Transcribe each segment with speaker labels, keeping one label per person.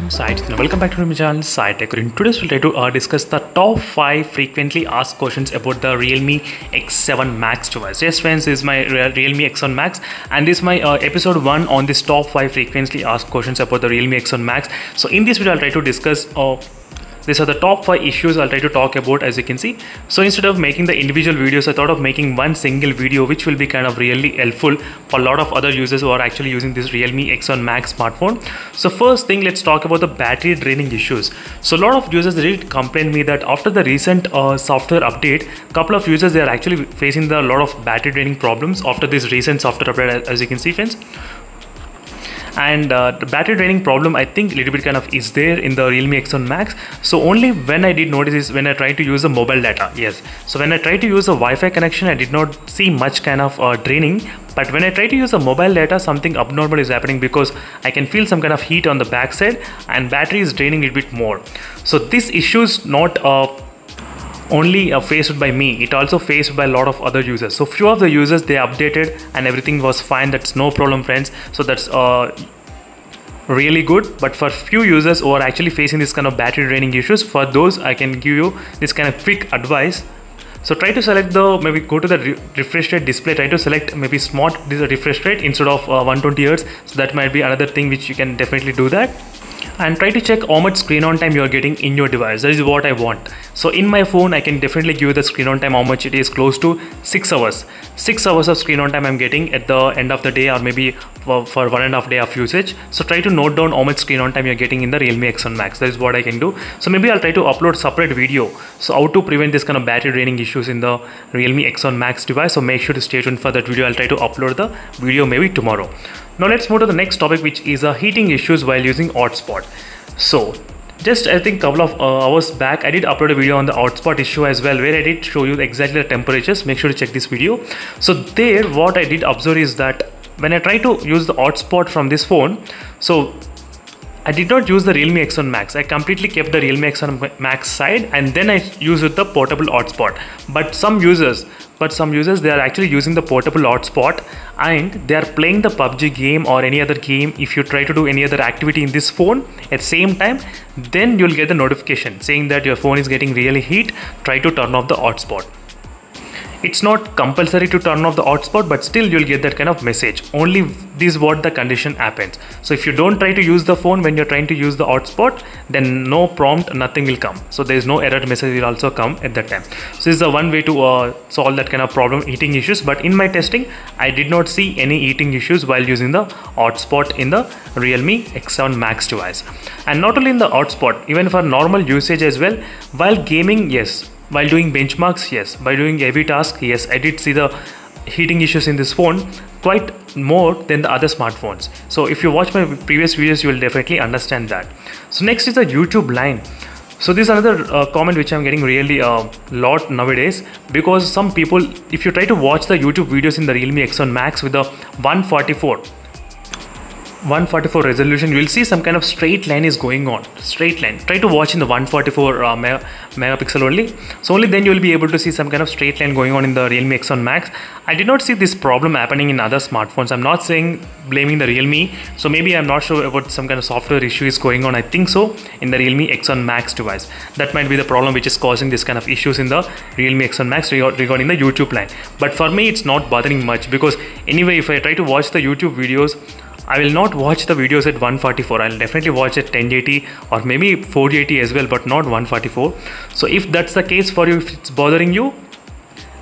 Speaker 1: I'm Sai. Welcome back to my channel Sai Tech. In today's we'll try to discuss the top 5 frequently asked questions about the Realme X7 Max device. Yes friends, this is my Realme X7 Max and this is my episode 1 on this top 5 frequently asked questions about the Realme X7 Max. So in this video I'll try to discuss these are the top 5 issues I'll try to talk about, as you can see. So instead of making the individual videos, I thought of making one single video which will be kind of really helpful for a lot of other users who are actually using this Realme X7 Max smartphone. So first thing, let's talk about the battery draining issues. So a lot of users did complain me that after the recent software update, couple of users, they are actually facing a lot of battery draining problems after this recent software update, as you can see friends. And the battery draining problem, I think a little bit kind of is there in the Realme X7 Max. So only when I did notice is when I tried to use the mobile data. Yes, so when I tried to use a Wi-Fi connection, I did not see much kind of draining. But when I try to use the mobile data, something abnormal is happening because I can feel some kind of heat on the backside and battery is draining a bit more. So this issue is not only faced by me, it also faced by a lot of other users. So few of the users, they updated and everything was fine. That's no problem friends. So that's really good. But for few users who are actually facing this kind of battery draining issues, for those I can give you this kind of quick advice. So try to select the, maybe go to the refresh rate display, try to select maybe smart refresh rate instead of 120 Hz. So that might be another thing which you can definitely do that. And try to check how much screen on time you are getting in your device. That is what I want. So in my phone, I can definitely give you the screen on time, how much it is, close to 6 hours. 6 hours of screen on time I'm getting at the end of the day, or maybe for 1.5 days of usage. So try to note down how much screen on time you're getting in the Realme X7 Max. That is what I can do. So maybe I'll try to upload separate video. So how to prevent this kind of battery draining issues in the Realme X7 Max device. So make sure to stay tuned for that video. I'll try to upload the video maybe tomorrow. Now let's move to the next topic, which is heating issues while using hotspot. So just I think couple of hours back, I did upload a video on the hotspot issue as well, where I did show you exactly the temperatures. Make sure to check this video. So there, what I did observe is that when I try to use the hotspot from this phone, so I did not use the Realme X7 Max. I completely kept the Realme X7 Max side and then I used with the portable hotspot. But some users, they are actually using the portable hotspot and they are playing the PUBG game or any other game. If you try to do any other activity in this phone at the same time, then you'll get the notification saying that your phone is getting really heat. Try to turn off the hotspot. It's not compulsory to turn off the hotspot, but still you'll get that kind of message. Only this is what the condition happens. So if you don't try to use the phone when you're trying to use the hotspot, then no prompt, nothing will come. So there is no error message will also come at that time. So this is the one way to solve that kind of problem, heating issues. But in my testing, I did not see any heating issues while using the hotspot in the Realme X7 Max device. And not only in the hotspot, even for normal usage as well, while gaming, yes. While doing benchmarks, yes. By doing heavy tasks, yes, I did see the heating issues in this phone quite more than the other smartphones. So if you watch my previous videos, you will definitely understand that. So next is the YouTube line. So this is another comment which I'm getting really a lot nowadays, because some people, if you try to watch the YouTube videos in the Realme X7 Max with the 144 resolution, you will see some kind of straight line is going on. Straight line. Try to watch in the 144 megapixel only. So only then you will be able to see some kind of straight line going on in the Realme X7 Max. I did not see this problem happening in other smartphones. I'm not saying blaming the Realme. So maybe I'm not sure about some kind of software issue is going on. I think so in the Realme X7 Max device. That might be the problem which is causing this kind of issues in the Realme X7 Max regarding the YouTube line. But for me, it's not bothering much, because anyway, if I try to watch the YouTube videos, I will not watch the videos at 144. I'll definitely watch at 1080 or maybe 480 as well, but not 144. So if that's the case for you, if it's bothering you,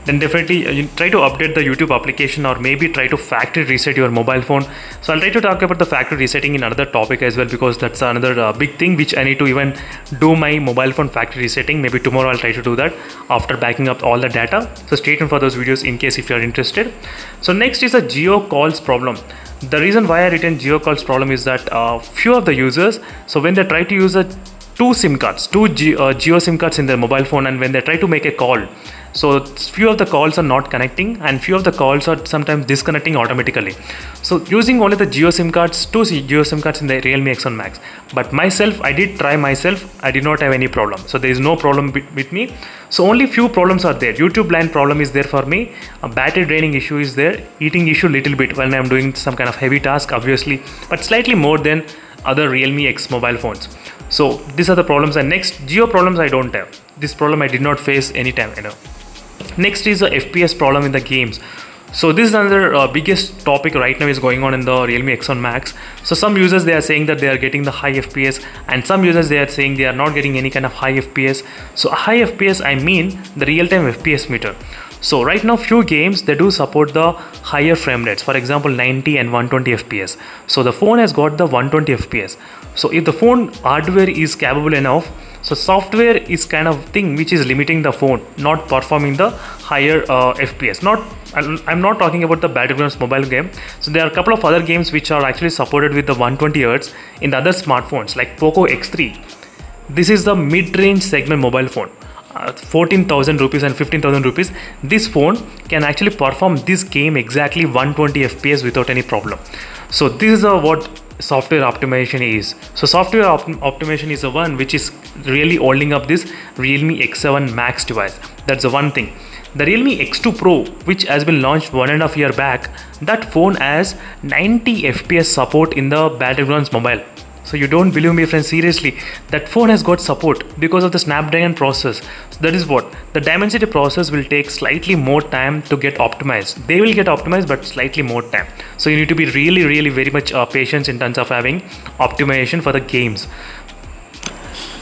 Speaker 1: then definitely you try to update the YouTube application or maybe try to factory reset your mobile phone. So I'll try to talk about the factory resetting in another topic as well, because that's another big thing which I need to even do my mobile phone factory resetting. Maybe tomorrow I'll try to do that after backing up all the data. So stay tuned for those videos in case if you're interested. So next is a Jio calls problem. The reason why I written Jio calls problem is that few of the users, so when they try to use two Jio SIM cards in their mobile phone, and when they try to make a call, so few of the calls are not connecting and few of the calls are sometimes disconnecting automatically. So using only the Jio SIM cards, two Jio SIM cards in the Realme X7 Max. But myself, I did try myself, I did not have any problem. So there is no problem with me. So only few problems are there. YouTube line problem is there for me. A battery draining issue is there. Heating issue little bit when I'm doing some kind of heavy task, obviously, but slightly more than other Realme X mobile phones. So these are the problems. And next, geo problems I don't have. This problem I did not face anytime. Next is the FPS problem in the games. So this is another biggest topic right now is going on in the Realme X1 Max. So some users, they are saying that they are getting the high FPS, and some users, they are saying they are not getting any kind of high FPS. So high FPS, I mean the real-time FPS meter. So right now few games, they do support the higher frame rates, for example 90 and 120 FPS. So the phone has got the 120 FPS. So if the phone hardware is capable enough, so software is kind of thing which is limiting the phone not performing the higher FPS. I'm not talking about the Battlegrounds mobile game. So there are a couple of other games which are actually supported with the 120 Hz in the other smartphones like Poco X3. This is the mid-range segment mobile phone. 14,000 rupees and 15,000 rupees. This phone can actually perform this game exactly 120 FPS without any problem. So this is what software optimization is. So software optimization is the one which is really holding up this Realme X7 Max device. That's the one thing. The Realme X2 Pro, which has been launched 1.5 years back, that phone has 90 FPS support in the Battlegrounds mobile. So you don't believe me, friends, seriously, that phone has got support because of the Snapdragon process. So that is what the Dimensity process will take slightly more time to get optimized. They will get optimized, but slightly more time. So you need to be really very much patient in terms of having optimization for the games.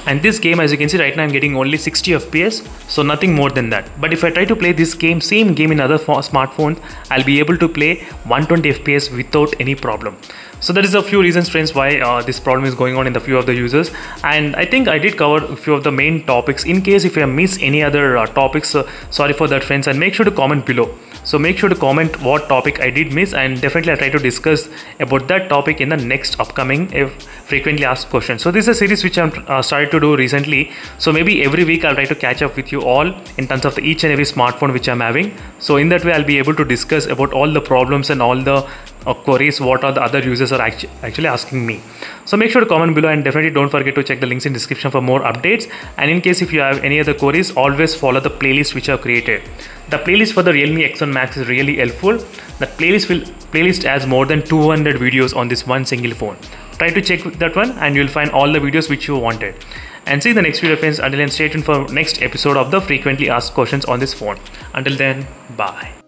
Speaker 1: And this game, as you can see right now, I'm getting only 60 FPS, so nothing more than that. But if I try to play this game, same game in other smartphones, I'll be able to play 120 FPS without any problem. So that is a few reasons, friends, why this problem is going on in the few of the users. And I think I did cover a few of the main topics. In case if I miss any other topics, sorry for that, friends, and make sure to comment below. So make sure to comment what topic I did miss, and definitely I'll try to discuss about that topic in the next upcoming frequently asked questions. So this is a series which I'm started to do recently. So maybe every week I'll try to catch up with you all in terms of each and every smartphone which I'm having. So in that way I'll be able to discuss about all the problems and all the queries what are the other users are actually asking me. So make sure to comment below, and definitely don't forget to check the links in description for more updates. And in case if you have any other queries, always follow the playlist which I've created. The playlist for the Realme X1 Max is really helpful. The playlist has more than 200 videos on this one single phone. Try to check that one and you'll find all the videos which you wanted. And see you in the next video, friends. Until then, stay tuned for next episode of the frequently asked questions on this phone. Until then, bye.